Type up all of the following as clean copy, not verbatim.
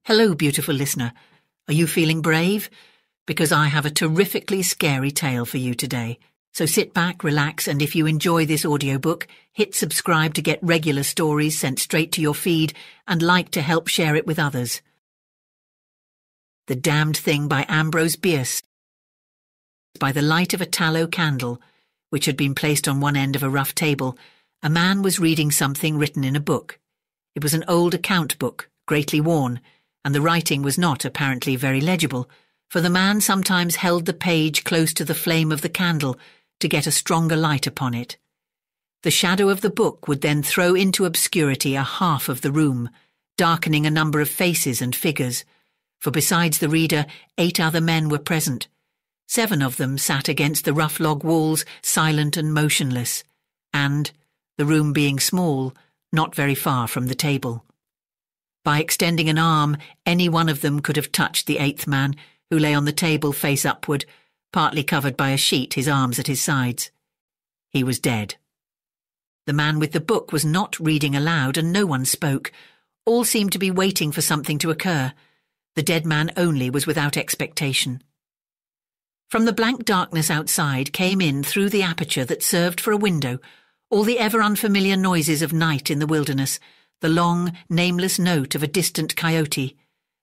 Hello, beautiful listener. Are you feeling brave? Because I have a terrifically scary tale for you today. So sit back, relax, and if you enjoy this audiobook, hit subscribe to get regular stories sent straight to your feed and like to help share it with others. The Damned Thing by Ambrose Bierce. By the light of a tallow candle, which had been placed on one end of a rough table, a man was reading something written in a book. It was an old account book, greatly worn, and the writing was not apparently very legible, for the man sometimes held the page close to the flame of the candle to get a stronger light upon it. The shadow of the book would then throw into obscurity a half of the room, darkening a number of faces and figures, for besides the reader, 8 other men were present. 7 of them sat against the rough log walls, silent and motionless, and, the room being small, not very far from the table. By extending an arm, any one of them could have touched the 8th man, who lay on the table face upward, partly covered by a sheet, his arms at his sides. He was dead. The man with the book was not reading aloud, and no one spoke. All seemed to be waiting for something to occur. The dead man only was without expectation. From the blank darkness outside came in through the aperture that served for a window all the ever-unfamiliar noises of night in the wilderness, the long, nameless note of a distant coyote,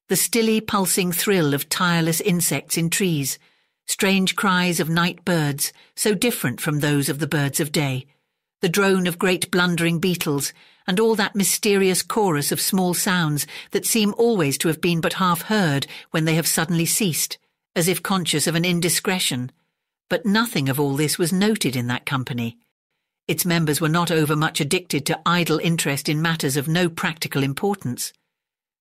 the stilly, pulsing thrill of tireless insects in trees, strange cries of night birds, so different from those of the birds of day, the drone of great blundering beetles, and all that mysterious chorus of small sounds that seem always to have been but half heard when they have suddenly ceased, as if conscious of an indiscretion. But nothing of all this was noted in that company. Its members were not overmuch addicted to idle interest in matters of no practical importance.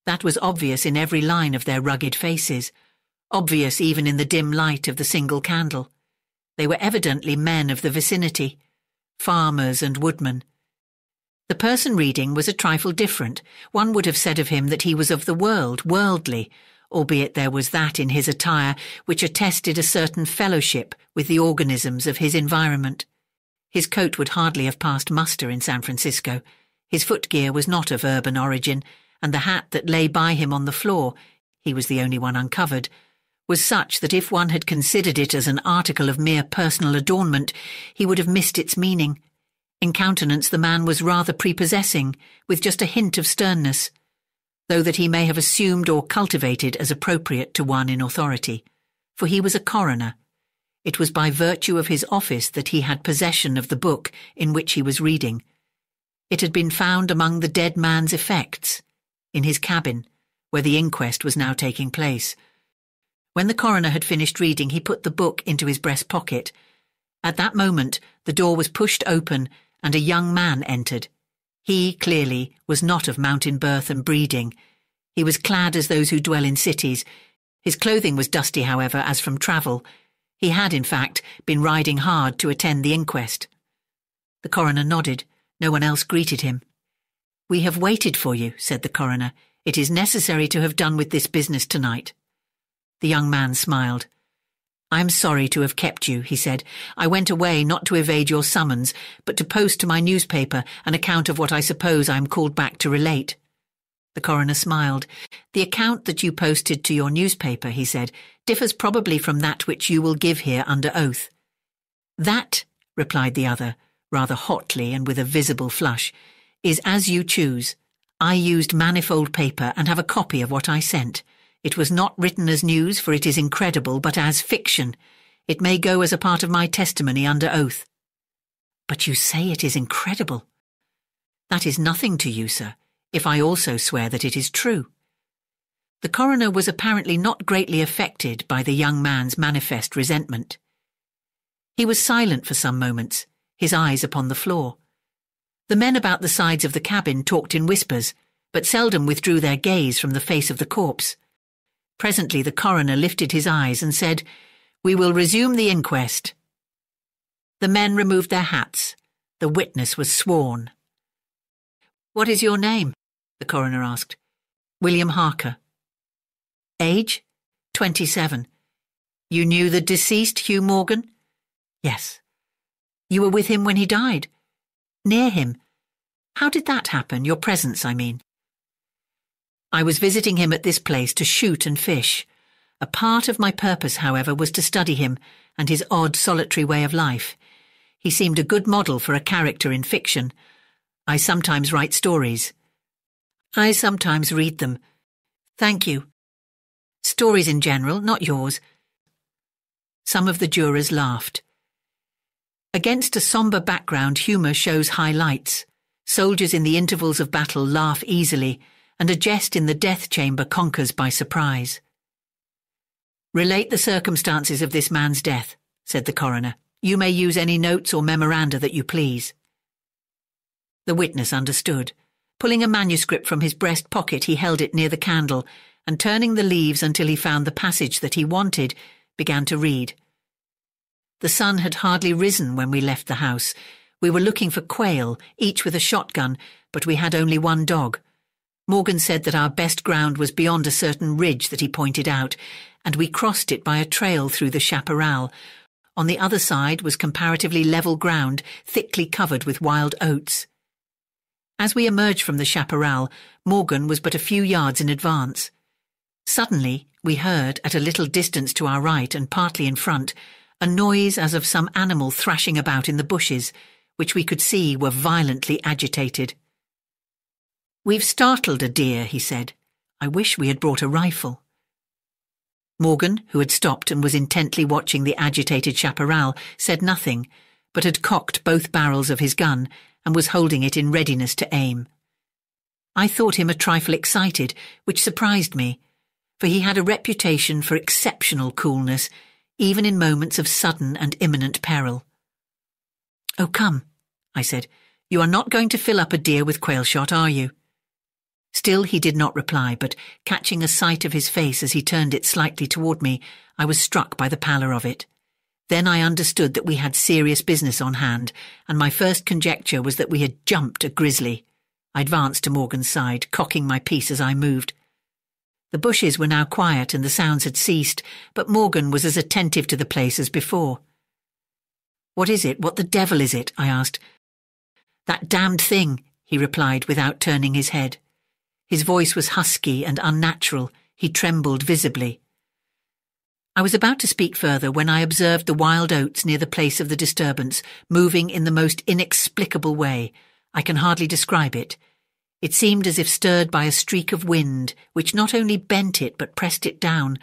That was obvious in every line of their rugged faces, obvious even in the dim light of the single candle. They were evidently men of the vicinity, farmers and woodmen. The person reading was a trifle different. One would have said of him that he was of the world, worldly, albeit there was that in his attire which attested a certain fellowship with the organisms of his environment. His coat would hardly have passed muster in San Francisco. His footgear was not of urban origin, and the hat that lay by him on the floor, he was the only one uncovered, was such that if one had considered it as an article of mere personal adornment, he would have missed its meaning. In countenance the man was rather prepossessing, with just a hint of sternness, though that he may have assumed or cultivated as appropriate to one in authority, for he was a coroner. It was by virtue of his office that he had possession of the book in which he was reading. It had been found among the dead man's effects, in his cabin, where the inquest was now taking place. When the coroner had finished reading, he put the book into his breast pocket. At that moment, the door was pushed open, and a young man entered. He, clearly, was not of mountain birth and breeding. He was clad as those who dwell in cities. His clothing was dusty, however, as from travel. He had, in fact, been riding hard to attend the inquest. The coroner nodded. No one else greeted him. "We have waited for you," said the coroner. "It is necessary to have done with this business tonight." The young man smiled. "I am sorry to have kept you," he said. "I went away not to evade your summons, but to post to my newspaper an account of what I suppose I am called back to relate." The coroner smiled. "The account that you posted to your newspaper," he said, "differs probably from that which you will give here under oath." "That," replied the other, rather hotly and with a visible flush, "is as you choose. I used manifold paper and have a copy of what I sent. It was not written as news, for it is incredible, but as fiction. It may go as a part of my testimony under oath." "But you say it is incredible." "That is nothing to you, sir, if I also swear that it is true." The coroner was apparently not greatly affected by the young man's manifest resentment. He was silent for some moments, his eyes upon the floor. The men about the sides of the cabin talked in whispers, but seldom withdrew their gaze from the face of the corpse. Presently the coroner lifted his eyes and said, "We will resume the inquest." The men removed their hats. The witness was sworn. "What is your name?" the coroner asked. "William Harker." "Age?" 27. "You knew the deceased, Hugh Morgan?" "Yes." "You were with him when he died?" "Near him." "How did that happen, your presence, I mean?" I was visiting him at this place to shoot and fish. A part of my purpose, however, was to study him and his odd, solitary way of life. He seemed a good model for a character in fiction. I sometimes write stories. I sometimes read them. Thank you. Stories in general, not yours. Some of the jurors laughed. Against a sombre background, humour shows high lights. Soldiers in the intervals of battle laugh easily, and a jest in the death chamber conquers by surprise. "Relate the circumstances of this man's death," said the coroner. "You may use any notes or memoranda that you please." The witness understood. Pulling a manuscript from his breast pocket, he held it near the candle, and turning the leaves until he found the passage that he wanted, began to read. The sun had hardly risen when we left the house. We were looking for quail, each with a shotgun, but we had only one dog. Morgan said that our best ground was beyond a certain ridge that he pointed out, and we crossed it by a trail through the chaparral. On the other side was comparatively level ground, thickly covered with wild oats. As we emerged from the chaparral, Morgan was but a few yards in advance. Suddenly, we heard, at a little distance to our right and partly in front, a noise as of some animal thrashing about in the bushes, which we could see were violently agitated. "We've startled a deer," he said. "I wish we had brought a rifle." Morgan, who had stopped and was intently watching the agitated chaparral, said nothing, but had cocked both barrels of his gun and was holding it in readiness to aim. I thought him a trifle excited, which surprised me, for he had a reputation for exceptional coolness, even in moments of sudden and imminent peril. "Oh, come," I said. "You are not going to fill up a deer with quail shot, are you?" Still he did not reply, but catching a sight of his face as he turned it slightly toward me, I was struck by the pallor of it. Then I understood that we had serious business on hand, and my first conjecture was that we had jumped a grizzly. I advanced to Morgan's side, cocking my piece as I moved. The bushes were now quiet and the sounds had ceased, but Morgan was as attentive to the place as before. "What is it? What the devil is it?" I asked. "That damned thing," he replied without turning his head. His voice was husky and unnatural. He trembled visibly. I was about to speak further when I observed the wild oats near the place of the disturbance, moving in the most inexplicable way. I can hardly describe it. It seemed as if stirred by a streak of wind, which not only bent it but pressed it down,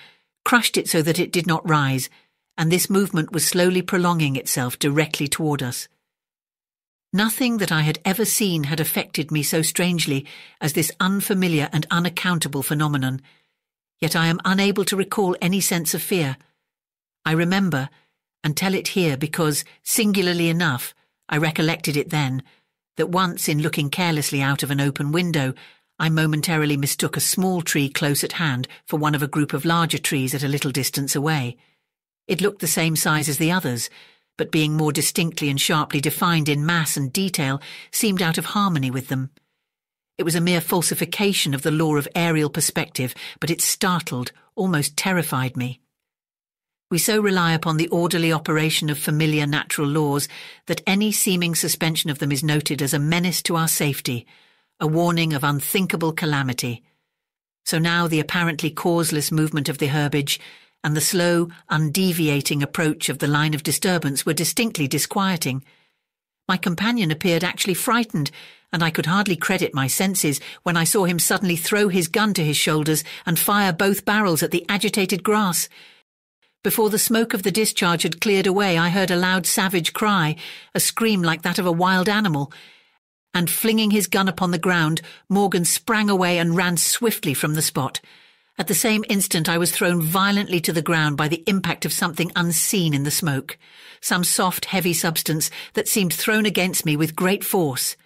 crushed it so that it did not rise, and this movement was slowly prolonging itself directly toward us. Nothing that I had ever seen had affected me so strangely as this unfamiliar and unaccountable phenomenon, yet I am unable to recall any sense of fear. I remember, and tell it here because, singularly enough, I recollected it then, that once in looking carelessly out of an open window, I momentarily mistook a small tree close at hand for one of a group of larger trees at a little distance away. It looked the same size as the others, but being more distinctly and sharply defined in mass and detail, seemed out of harmony with them. It was a mere falsification of the law of aerial perspective, but it startled, almost terrified me. We so rely upon the orderly operation of familiar natural laws that any seeming suspension of them is noted as a menace to our safety, a warning of unthinkable calamity. So now the apparently causeless movement of the herbage and the slow, undeviating approach of the line of disturbance were distinctly disquieting. My companion appeared actually frightened, and I could hardly credit my senses when I saw him suddenly throw his gun to his shoulders and fire both barrels at the agitated grass. Before the smoke of the discharge had cleared away, I heard a loud savage cry, a scream like that of a wild animal, and flinging his gun upon the ground, Morgan sprang away and ran swiftly from the spot. At the same instant I was thrown violently to the ground by the impact of something unseen in the smoke, some soft, heavy substance that seemed thrown against me with great force.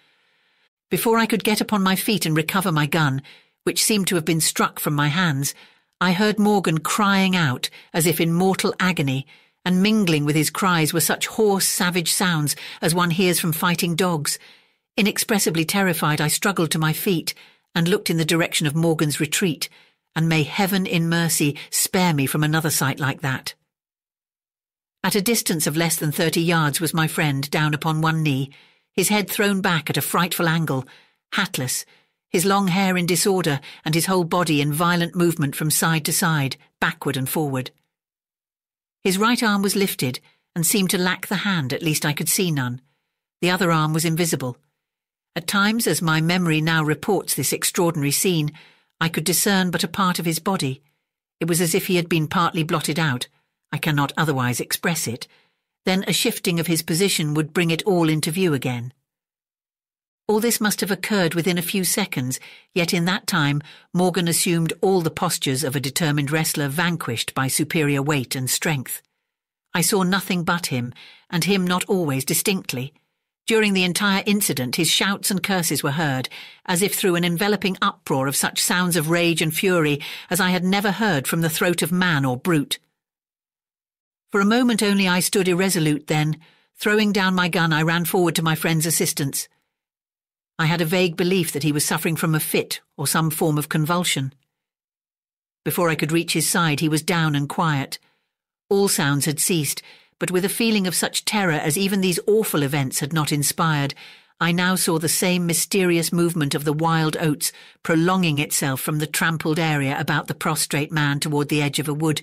Before I could get upon my feet and recover my gun, which seemed to have been struck from my hands, I heard Morgan crying out as if in mortal agony, and mingling with his cries were such hoarse, savage sounds as one hears from fighting dogs. Inexpressibly terrified, I struggled to my feet and looked in the direction of Morgan's retreat, and may heaven in mercy spare me from another sight like that. At a distance of less than 30 yards was my friend down upon one knee, his head thrown back at a frightful angle, hatless, his long hair in disorder and his whole body in violent movement from side to side, backward and forward. His right arm was lifted and seemed to lack the hand, at least I could see none. The other arm was invisible. At times, as my memory now reports this extraordinary scene, I could discern but a part of his body. It was as if he had been partly blotted out. I cannot otherwise express it. Then a shifting of his position would bring it all into view again. All this must have occurred within a few seconds, yet in that time Morgan assumed all the postures of a determined wrestler vanquished by superior weight and strength. I saw nothing but him, and him not always distinctly. During the entire incident his shouts and curses were heard, as if through an enveloping uproar of such sounds of rage and fury as I had never heard from the throat of man or brute. For a moment only I stood irresolute, then, throwing down my gun, I ran forward to my friend's assistance. I had a vague belief that he was suffering from a fit or some form of convulsion. Before I could reach his side he was down and quiet. All sounds had ceased, but with a feeling of such terror as even these awful events had not inspired, I now saw the same mysterious movement of the wild oats prolonging itself from the trampled area about the prostrate man toward the edge of a wood.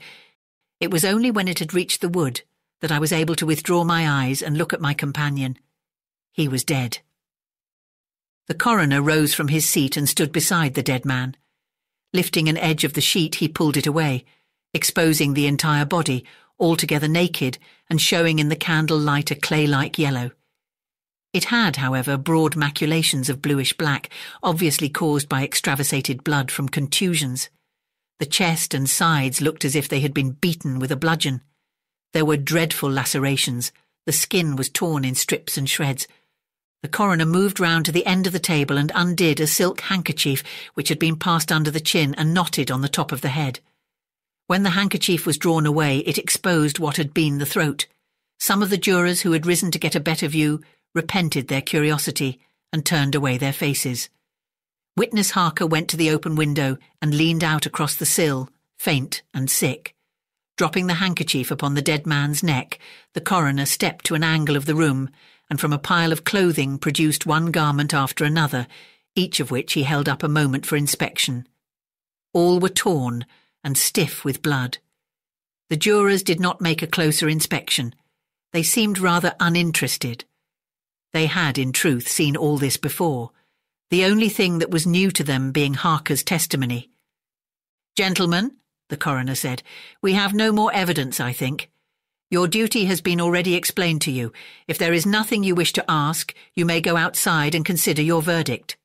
It was only when it had reached the wood that I was able to withdraw my eyes and look at my companion. He was dead. The coroner rose from his seat and stood beside the dead man. Lifting an edge of the sheet, he pulled it away, exposing the entire body, altogether naked, and showing in the candle light a clay-like yellow. It had, however, broad maculations of bluish-black, obviously caused by extravasated blood from contusions. The chest and sides looked as if they had been beaten with a bludgeon. There were dreadful lacerations. The skin was torn in strips and shreds. The coroner moved round to the end of the table and undid a silk handkerchief which had been passed under the chin and knotted on the top of the head. When the handkerchief was drawn away, it exposed what had been the throat. Some of the jurors who had risen to get a better view repented their curiosity and turned away their faces. Witness Harker went to the open window and leaned out across the sill, faint and sick. Dropping the handkerchief upon the dead man's neck, the coroner stepped to an angle of the room and from a pile of clothing produced one garment after another, each of which he held up a moment for inspection. All were torn and stiff with blood. The jurors did not make a closer inspection. They seemed rather uninterested. They had, in truth, seen all this before, the only thing that was new to them being Harker's testimony. "Gentlemen," the coroner said, "we have no more evidence, I think. Your duty has been already explained to you. If there is nothing you wish to ask, you may go outside and consider your verdict."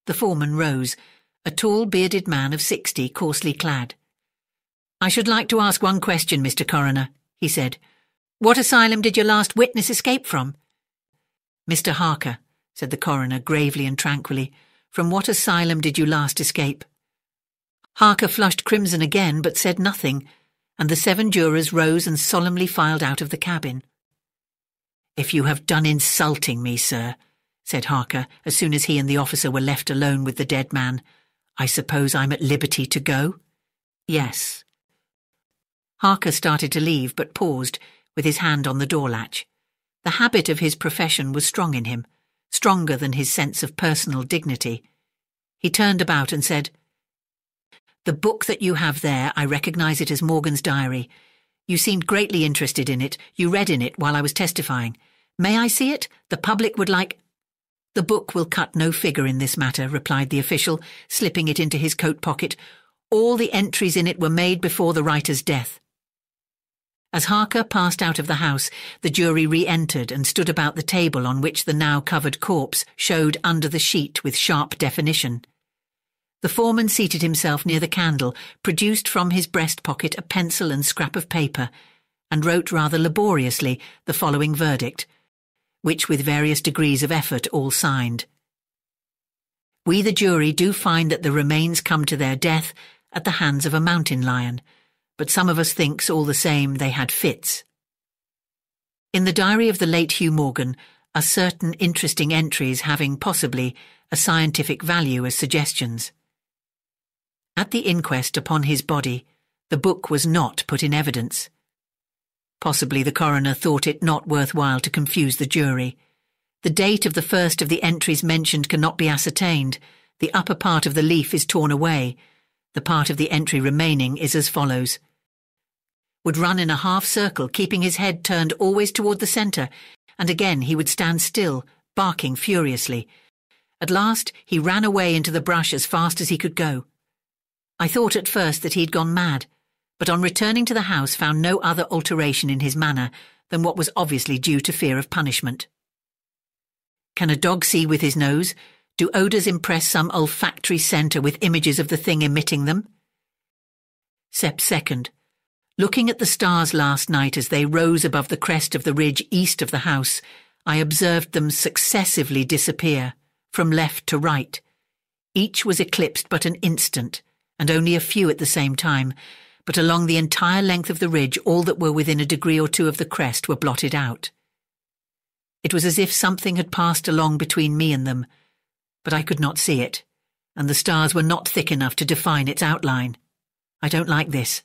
The foreman rose, a tall, bearded man of 60, coarsely clad. "I should like to ask one question, Mr. Coroner," he said. "What asylum did your last witness escape from?" "Mr. Harker," said the coroner gravely and tranquilly, "from what asylum did you last escape?" Harker flushed crimson again but said nothing, and the 7 jurors rose and solemnly filed out of the cabin. "If you have done insulting me, sir," said Harker, as soon as he and the officer were left alone with the dead man, "I suppose I'm at liberty to go?" "Yes." Harker started to leave but paused, with his hand on the door latch. The habit of his profession was strong in him, stronger than his sense of personal dignity. He turned about and said, "The book that you have there, I recognize it as Morgan's diary. You seemed greatly interested in it. You read in it while I was testifying. May I see it? The public would like—" "The book will cut no figure in this matter," replied the official, slipping it into his coat pocket. "All the entries in it were made before the writer's death." As Harker passed out of the house, the jury re-entered and stood about the table on which the now covered corpse showed under the sheet with sharp definition. The foreman seated himself near the candle, produced from his breast pocket a pencil and scrap of paper, and wrote rather laboriously the following verdict, which with various degrees of effort all signed. "We the jury do find that the remains come to their death at the hands of a mountain lion, but some of us thinks all the same they had fits." In the diary of the late Hugh Morgan are certain interesting entries having, possibly, a scientific value as suggestions. At the inquest upon his body, the book was not put in evidence. Possibly the coroner thought it not worthwhile to confuse the jury. The date of the first of the entries mentioned cannot be ascertained. The upper part of the leaf is torn away. The part of the entry remaining is as follows. Would run in a half circle, keeping his head turned always toward the centre, and again he would stand still, barking furiously. At last he ran away into the brush as fast as he could go. I thought at first that he had gone mad, but on returning to the house found no other alteration in his manner than what was obviously due to fear of punishment. Can a dog see with his nose? Do odours impress some olfactory centre with images of the thing emitting them? Sep. 2nd. Looking at the stars last night as they rose above the crest of the ridge east of the house, I observed them successively disappear, from left to right. Each was eclipsed but an instant, and only a few at the same time, but along the entire length of the ridge all that were within a degree or two of the crest were blotted out. It was as if something had passed along between me and them, but I could not see it, and the stars were not thick enough to define its outline. I don't like this.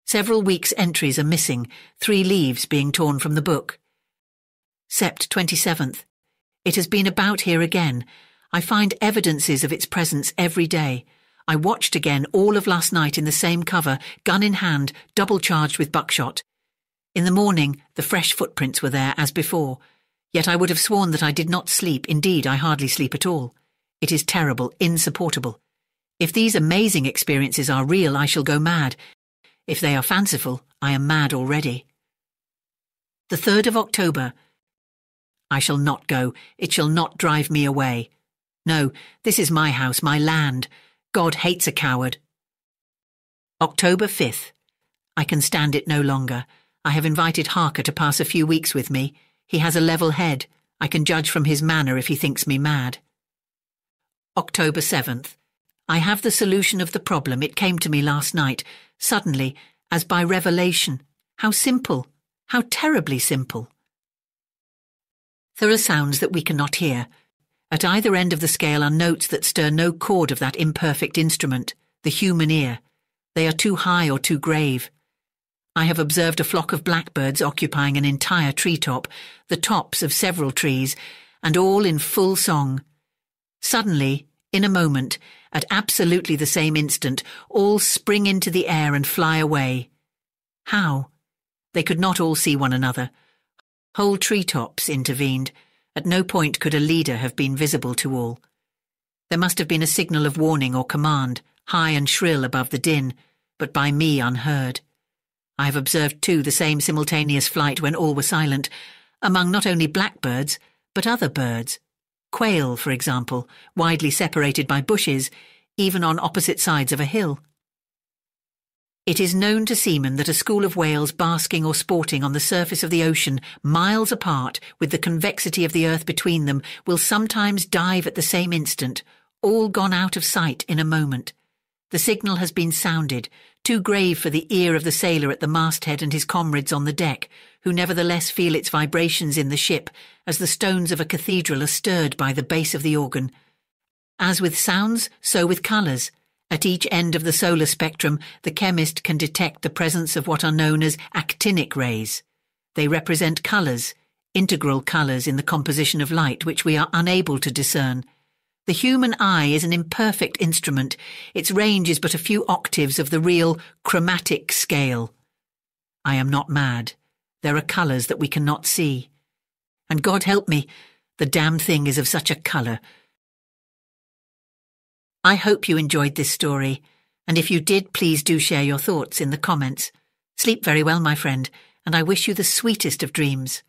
Several weeks' entries are missing, 3 leaves being torn from the book. Sept. 27th. It has been about here again. I find evidences of its presence every day. I watched again all of last night in the same cover, gun in hand, double charged with buckshot. In the morning, the fresh footprints were there as before, yet I would have sworn that I did not sleep. Indeed, I hardly sleep at all. It is terrible, insupportable. If these amazing experiences are real, I shall go mad. If they are fanciful, I am mad already. The 3rd of October. I shall not go. It shall not drive me away. No, this is my house, my land. God hates a coward. October 5th. I can stand it no longer. I have invited Harker to pass a few weeks with me. He has a level head. I can judge from his manner if he thinks me mad. October 7th. I have the solution of the problem. It came to me last night, suddenly, as by revelation. How simple, how terribly simple. There are sounds that we cannot hear. At either end of the scale are notes that stir no chord of that imperfect instrument, the human ear. They are too high or too grave. I have observed a flock of blackbirds occupying an entire treetop, the tops of several trees, and all in full song. Suddenly, in a moment, at absolutely the same instant, all spring into the air and fly away. How? They could not all see one another. Whole treetops intervened. At no point could a leader have been visible to all. There must have been a signal of warning or command, high and shrill above the din, but by me unheard. I have observed, too, the same simultaneous flight when all were silent, among not only blackbirds, but other birds. Quail, for example, widely separated by bushes, even on opposite sides of a hill. It is known to seamen that a school of whales basking or sporting on the surface of the ocean, miles apart, with the convexity of the earth between them, will sometimes dive at the same instant, all gone out of sight in a moment. The signal has been sounded, too grave for the ear of the sailor at the masthead and his comrades on the deck, who nevertheless feel its vibrations in the ship, as the stones of a cathedral are stirred by the bass of the organ. As with sounds, so with colours. At each end of the solar spectrum, the chemist can detect the presence of what are known as actinic rays. They represent colours, integral colours in the composition of light, which we are unable to discern. The human eye is an imperfect instrument. Its range is but a few octaves of the real chromatic scale. I am not mad. There are colours that we cannot see. And God help me, the damned thing is of such a colour. I hope you enjoyed this story, and if you did, please do share your thoughts in the comments. Sleep very well, my friend, and I wish you the sweetest of dreams.